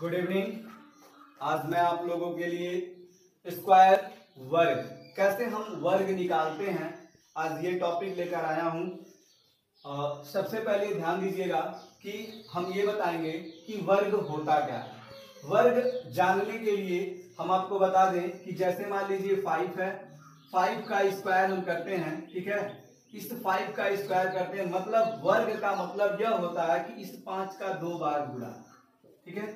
Good evening. आज मैं आप लोगों के लिए स्क्वायर वर्ग, कैसे हम वर्ग निकालते हैं, आज ये टॉपिक लेकर आया हूँ। सबसे पहले ध्यान दीजिएगा कि हम ये बताएंगे कि वर्ग होता क्या है। वर्ग जानने के लिए हम आपको बता दें कि जैसे मान लीजिए 5 है, 5 का स्क्वायर हम करते हैं, ठीक है। इस 5 का स्क्वायर करते हैं, मतलब वर्ग का मतलब यह होता है कि इस 5 का 2 बार गुणा, ठीक है।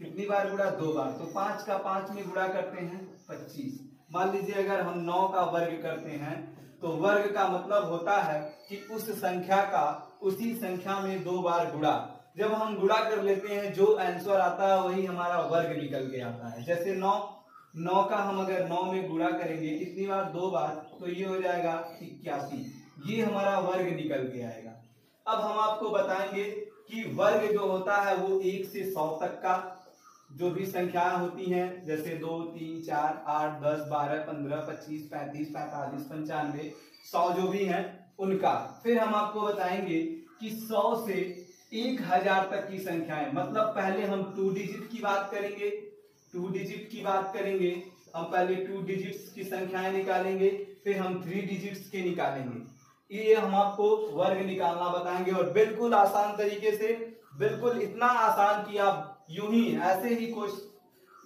कितनी बार गुणा? 2 बार। तो 5 का 5 में गुणा करते हैं 25। मान लीजिए अगर हम 9 का वर्ग करते हैं तो वर्ग का मतलब होता है कि उस संख्या का उसी संख्या में 2 बार गुणा। जब हम गुणा कर लेते हैं जो आंसर आता है वही हमारा वर्ग निकल के आता है। जैसे 9 का हम अगर 9 में गुणा करेंगे कितनी बार? 2 बार, तो ये हो जाएगा 81। ये हमारा वर्ग निकल के आएगा। अब हम आपको बताएंगे कि वर्ग जो होता है वो 1 से 100 तक का जो भी संख्याएं होती हैं, जैसे 2, 3, 4, 8, 10, 12, 15, 25, 35, 45, 95, 100 जो भी हैं उनका। फिर हम आपको बताएंगे कि 100 से 1000 तक की संख्याएं, मतलब पहले हम 2 डिजिट की बात करेंगे, 2 डिजिट की बात करेंगे। हम पहले 2 डिजिट्स की संख्याएं निकालेंगे, फिर हम 3 डिजिट्स के निकालेंगे। ये हम आपको वर्ग निकालना बताएंगे और बिल्कुल आसान तरीके से, बिल्कुल इतना आसान कि आप यूं ही ऐसे ही कुछ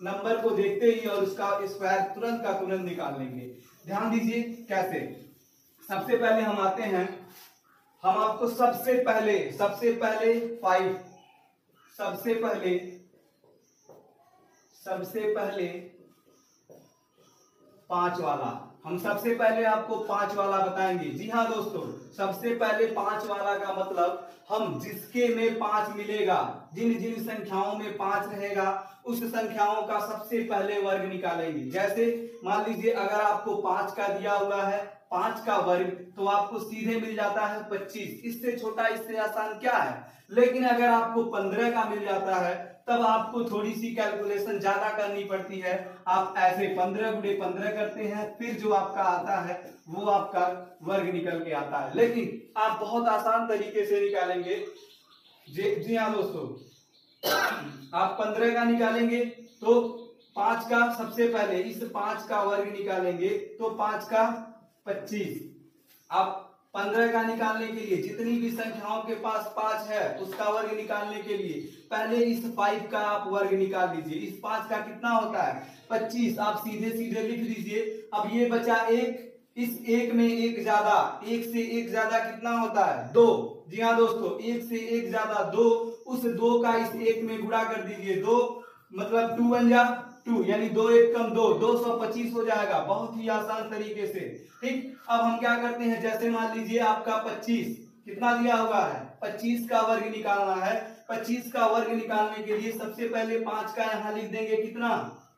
नंबर को देखते ही और उसका स्क्वायर तुरंत का तुरंत निकाल लेंगे। ध्यान दीजिए कैसे। सबसे पहले हम आते हैं, हम आपको सबसे पहले 5, सबसे पहले 5 वाला, हम सबसे पहले आपको 5 वाला बताएंगे। जी हाँ दोस्तों, सबसे पहले 5 वाला का मतलब हम जिसके में 5 मिलेगा, जिन जिन संख्याओं में 5 रहेगा उस संख्याओं का सबसे पहले वर्ग निकालेंगे। जैसे मान लीजिए अगर आपको 5 का दिया हुआ है 5 का वर्ग, तो आपको सीधे मिल जाता है 25। इससे छोटा, इससे आसान क्या है। लेकिन अगर आपको 15 का मिल जाता है तब आपको थोड़ी सी कैलकुलेशन ज्यादा करनी पड़ती है। आप ऐसे 15 गुणे 15 करते हैं, फिर जो आपका आता है वो आपका वर्ग निकल के आता है। लेकिन आप बहुत आसान तरीके से निकालेंगे। जी हाँ दोस्तों, आप 15 का निकालेंगे तो 5 का सबसे पहले इस 5 का वर्ग निकालेंगे तो 5 का 25। आप 15 का निकालने के लिए जितनी भी संख्याओं के पास 5 है उसका वर्ग निकालने के लिए पहले इस 5 का आप वर्ग निकाल लीजिए। इस 5 का कितना होता है? 25। आप सीधे सीधे लिख लीजिए। अब ये बचा 1, इस 1 में 1 ज्यादा, 1 से 1 ज्यादा कितना होता है? 2। जी हाँ दोस्तों, 1 से 1 ज्यादा 2, उस 2 का इस 1 में गुणा कर दीजिए। 2 मतलब 2 बन जा 2, यानी 2 1 कम 2, 225 हो जाएगा। बहुत ही आसान तरीके से, ठीक। अब हम क्या करते हैं, जैसे मान लीजिए आपका 25 कितना दिया हुआ है, 25 का वर्ग निकालना है। 25 का वर्ग निकालने के लिए सबसे पहले 5 का यहां लिख देंगे कितना?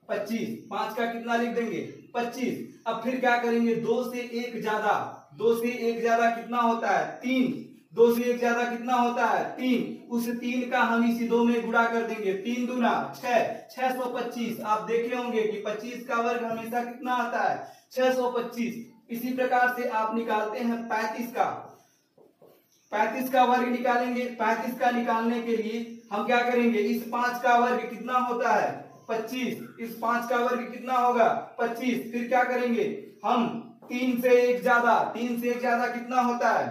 25। 5 का कितना लिख देंगे? 25। अब फिर क्या करेंगे, 2 से 1 ज्यादा, 2 से 1 ज्यादा कितना होता है? 3। 2 से 1 ज्यादा कितना होता है? 3। उस 3 का हम इसी 2 में गुणा कर देंगे। 3 दूना 6, 625। आप देखे होंगे कि 25 का वर्ग हमेशा कितना आता है? 625। इसी प्रकार से आप निकालते हैं 35 का, 35 का वर्ग निकालेंगे। 35 का निकालने के लिए हम क्या करेंगे, इस 5 का वर्ग कितना होता है? 25। इस 5 का वर्ग कितना होगा? 25। फिर क्या करेंगे हम, 3 से 1 ज्यादा, 3 से 1 ज्यादा कितना होता है?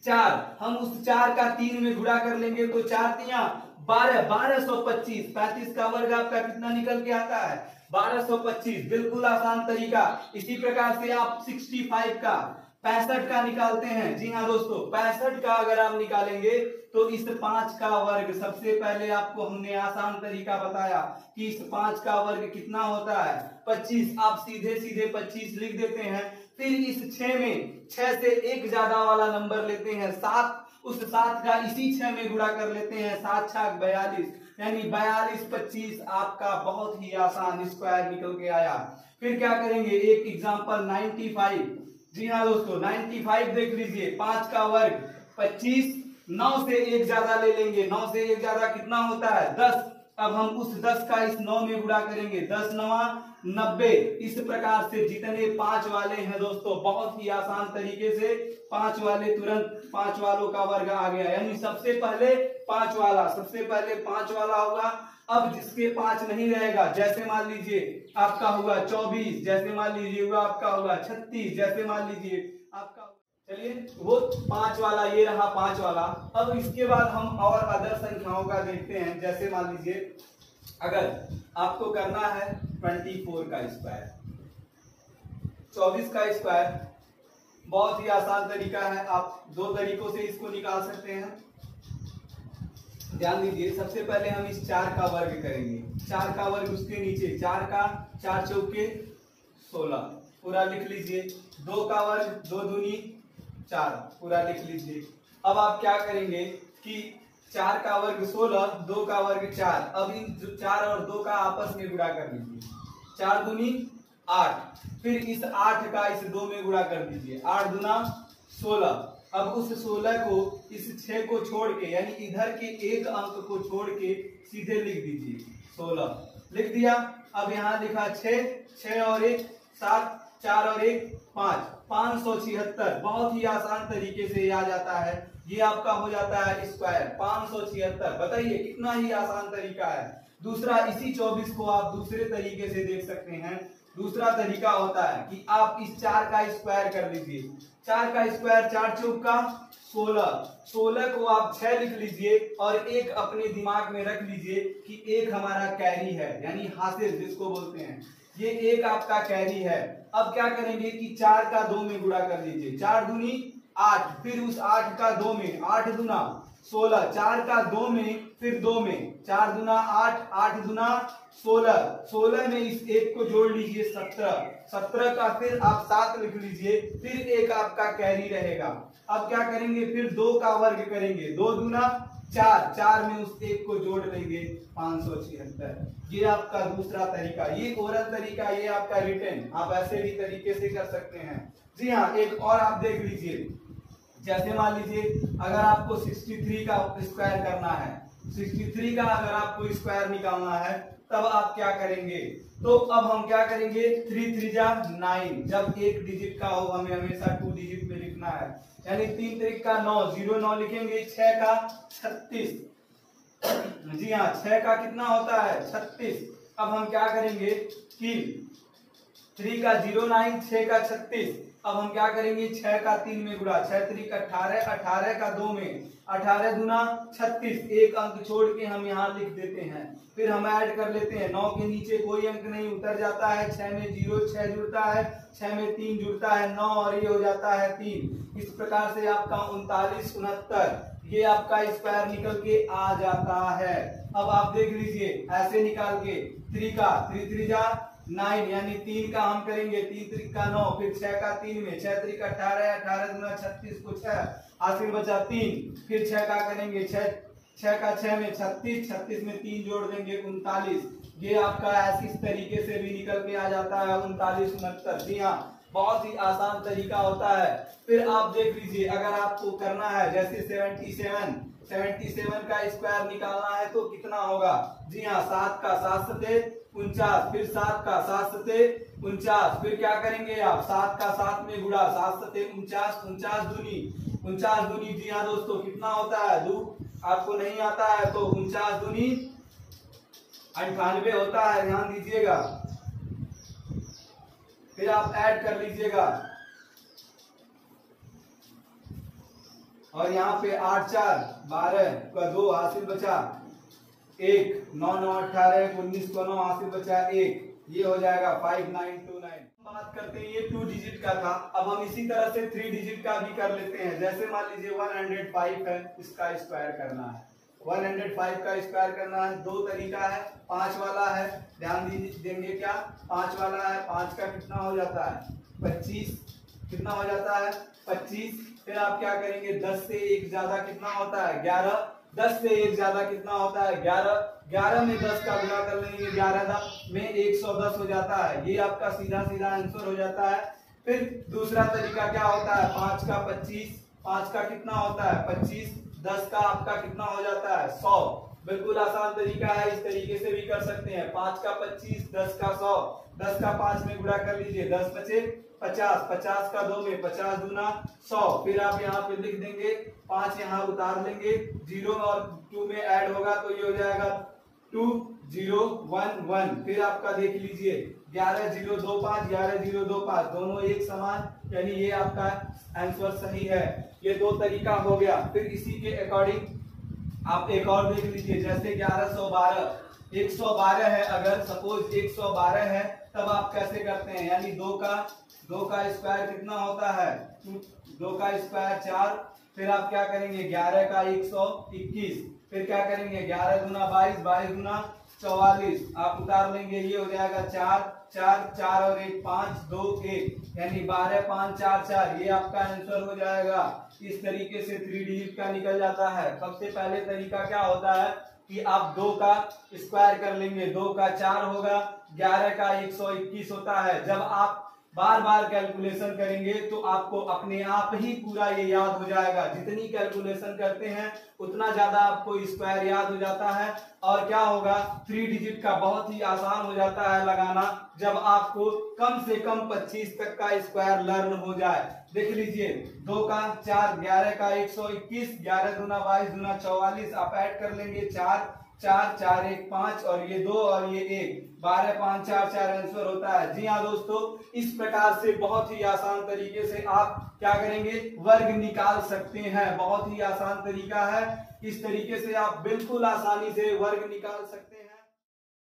4। हम उस 4 का 3 में गुणा कर लेंगे तो 4 तिया 12, 1225। 35 का वर्ग आपका कितना निकल के आता है? 1225। बिल्कुल आसान तरीका। इसी प्रकार से आप 65 का, 65 का निकालते हैं। जी हाँ दोस्तों, 65 का अगर आप निकालेंगे तो इस 5 का वर्ग, सबसे पहले आपको हमने आसान तरीका बताया कि इस 5 का वर्ग कितना होता है? 25। आप सीधे सीधे 25 लिख देते हैं। फिर इस 6 में 6 से 1 ज्यादा वाला नंबर लेते हैं 7, उस 7 का इसी 6 में गुणा कर लेते हैं। 7 छक 42, यानी 42 25। आपका बहुत ही आसान स्क्वायर निकल के आया। फिर क्या करेंगे, एक एग्जांपल 95। जी हाँ दोस्तों, 95 देख लीजिए। 5 का वर्ग 25, 9 से 1 ज्यादा ले लेंगे। 9 से 1 ज्यादा कितना होता है? 10। अब हम उस 10 का इस 9 में गुणा करेंगे, 10 नवा 90। इस प्रकार से जितने 5 वाले हैं दोस्तों, बहुत ही आसान तरीके से 5 वाले तुरंत 5 वालों का वर्ग आ गया। यानी सबसे पहले 5 वाला होगा। अब जिसके 5 नहीं रहेगा, जैसे मान लीजिए आपका हुआ 24, जैसे मान लीजिए हुआ आपका होगा 36, जैसे मान लीजिए आपका, चलिए वो 5 वाला ये रहा 5 वाला। अब इसके बाद हम और अदर संख्याओं का देखते हैं। जैसे मान लीजिए अगर आपको करना है 24 का स्क्वायर, 24 का स्क्वायर, बहुत ही आसान तरीका है, आप 2 तरीकों से इसको निकाल सकते हैं। ध्यान दीजिए, सबसे पहले हम इस 4 का वर्ग करेंगे, 4 का वर्ग उसके नीचे 4 का 4 चौके 16 पूरा लिख लीजिए, 2 का वर्ग 2 दूनी 4 पूरा लिख लीजिए। अब आप क्या करेंगे कि 4 का वर्ग 16, 2 का वर्ग 4, अब इन 4 और 2 का आपस में गुणा कर लीजिए, 4 दूनी 8, फिर इस 8 का इस 2 में गुणा कर दीजिए, 8 दूना 16। अब उस 16 को इस 6 को छोड़ के, यानी इधर के एक अंक को छोड़ के सीधे लिख दीजिए, 16 लिख दिया। अब यहाँ लिखा 6, 6 और 1 7, 4 और 1 5, 576। बहुत ही आसान तरीके से आ जाता है, ये आपका हो जाता है स्क्वायर 576। बताइए कितना ही आसान तरीका है। दूसरा, इसी 24 को आप दूसरे तरीके से देख सकते हैं। दूसरा तरीका होता है कि आप इस 4 का स्क्वायर कर लीजिए, 4 का स्क्वायर 4 चौक का 16, 16 को आप 6 लिख लीजिए और एक अपने दिमाग में रख लीजिए कि एक हमारा कैरी है, यानी हासिल जिसको बोलते हैं, ये एक आपका कैरी है। अब क्या करेंगे कि 4 का 2 में गुणा कर लीजिए, 4 दूनी 8, फिर उस 8 का 2 में 8 दूना 16, 4 का 2 में फिर 2 में 4 दूना 8, 8 दूना 16, 16 में इस एक को जोड़ लीजिए 17, 17 का फिर आप 7 लिख लीजिए, फिर एक आपका कैरी रहेगा। अब क्या करेंगे, फिर 2 का वर्ग करेंगे, 2 दूना 4, 4 में उस एक को जोड़ लेंगे 576। ये आपका दूसरा तरीका, ये ओरल तरीका, ये आपका रिटन, आप ऐसे भी तरीके से कर सकते हैं। जी हाँ, एक और आप देख लीजिए, जैसे मान लीजिए अगर आपको 63 का स्क्वायर करना है, 63 का अगर आपको स्क्वायर निकालना है, तब आप क्या करेंगे, तो अब हम क्या करेंगे, 3 3 जा 9, जब एक डिजिट का हो हमें हमेशा 2 डिजिट में लिखना है, यानी 3 3 का 9, 0 9 लिखेंगे, 6 का 36, जी हाँ 6 का कितना होता है 36। अब हम क्या करेंगे कि 3 का 0 9, 6 का 36, अब हम क्या करेंगे 6 का 3 में गुणा, 6 3 का 18, 18 का 2 में 18 दूना 36, एक अंक छोड़ के हम यहाँ लिख देते हैं, फिर हम ऐड कर लेते हैं, 9 के नीचे कोई अंक नहीं, उतर जाता है, 6 में 0 6 जुड़ता है, 6 में 3 जुड़ता है 9 और ये हो जाता है 3। इस प्रकार से आपका 39 69 ये आपका स्क्वायर निकल के आ जाता है। अब आप देख लीजिए ऐसे निकाल के, 3 का 3 3 जा 9, यानी 3 का हम करेंगे 3 3 का 9, फिर 6 का 3 में 6 3 का 18, 18 दूना 36 को 6, आखिर बचा 3, फिर 6 का करेंगे 6 का 6 में 36, 36 में 3 जोड़ देंगे 39। ये आपका ऐसी तरीके से भी निकल के आ जाता है 39 69। जी हाँ, बहुत ही आसान तरीका होता है। फिर आप देख लीजिए अगर आपको करना है जैसे 77 का स्क्वायर निकालना है तो कितना होगा, जी हाँ 7 का 7 सते 49, फिर 7 का 7 सते 49, फिर क्या करेंगे आप 7 का 7 में गुणा, 7 सते 49, 49 दूनी, जी हाँ दोस्तों कितना होता है, 2 आपको नहीं आता है तो 49 दूनी 98 होता है, ध्यान दीजिएगा। फिर आप ऐड कर लीजिएगा और यहाँ पे 8 4 12 का 2 हासिल बचा 1, 9 9 18 19 को 9 हासिल बचा 1, ये हो जाएगा 5929। बात करते हैं ये 2 डिजिट का था, अब हम इसी तरह से 3 डिजिट का भी कर लेते हैं। जैसे मान लीजिए 105 है, इसका स्क्वायर करना है, 105 का स्क्वायर करना है, 2 तरीका है, 5 वाला है, ध्यान देंगे क्या 5 वाला है, 5 का कितना हो जाता है 25, कितना हो जाता है 25। फिर आप क्या करेंगे 10 से 1 ज्यादा कितना होता है 11, 10 से 1 ज्यादा कितना होता है 11, 11 में 10 का गुणा कर लेंगे, 11 में 110 हो जाता है, ये आपका सीधा सीधा आंसर हो जाता है। फिर दूसरा तरीका क्या होता है 5 का 25, 5 का कितना होता है 25, 10 का आपका कितना हो जाता है 100, बिल्कुल आसान तरीका है, इस तरीके से भी कर सकते हैं। 5 का 25, 10 का 100, 10 का 5 में गुणा कर लीजिए, 10 पचे 50, 50 का 2 में 50 दूना 100। फिर आप यहाँ पे लिख देंगे, 5 यहाँ उतार लेंगे, 0 और 2 में ऐड होगा तो ये हो जाएगा 2 0 1 1। फिर आपका देख लीजिए 11 0 2 5, 11 0 2 5 दोनों एक समान, यानी ये आपका आंसर सही है। ये दो तरीका हो गया। फिर इसी के अकॉर्डिंग आप एक और देख लीजिए, जैसे 1112 112 है, अगर सपोज 112 है तब आप कैसे करते हैं, यानी दो का स्क्वायर कितना होता है, 2 का स्क्वायर 4। फिर आप क्या करेंगे, 11 का 121, फिर क्या करेंगे 11 गुना 22, 22 गुना 44, आप उतार लेंगे, ये हो जाएगा 4 4 4 और 1 5 2 1, यानी 12 5 4 4, ये आपका आंसर हो जाएगा। इस तरीके से 3 डिजिट का निकल जाता है। सबसे पहले तरीका क्या होता है कि आप 2 का स्क्वायर कर लेंगे, 2 का 4 होगा, 11 का 121 होता है। जब आप बार बार कैलकुलेशन करेंगे तो आपको अपने आप ही पूरा ये याद हो जाएगा। जितनी कैलकुलेशन करते हैं उतना ज्यादा आपको स्क्वायर याद हो जाता है, और क्या होगा 3 डिजिट का बहुत ही आसान हो जाता है लगाना, जब आपको कम से कम 25 तक का स्क्वायर लर्न हो जाए। देख लीजिए, 2 का 4, 11 का 121, 11 दूना 22 दूना 44, आप ऐड कर लेंगे 4 4 4 1 5 और ये 2 और ये 1, 12 5 4 4 आंसर होता है। जी हाँ दोस्तों, इस प्रकार से बहुत ही आसान तरीके से आप क्या करेंगे, वर्ग निकाल सकते हैं। बहुत ही आसान तरीका है, इस तरीके से आप बिल्कुल आसानी से वर्ग निकाल सकते हैं।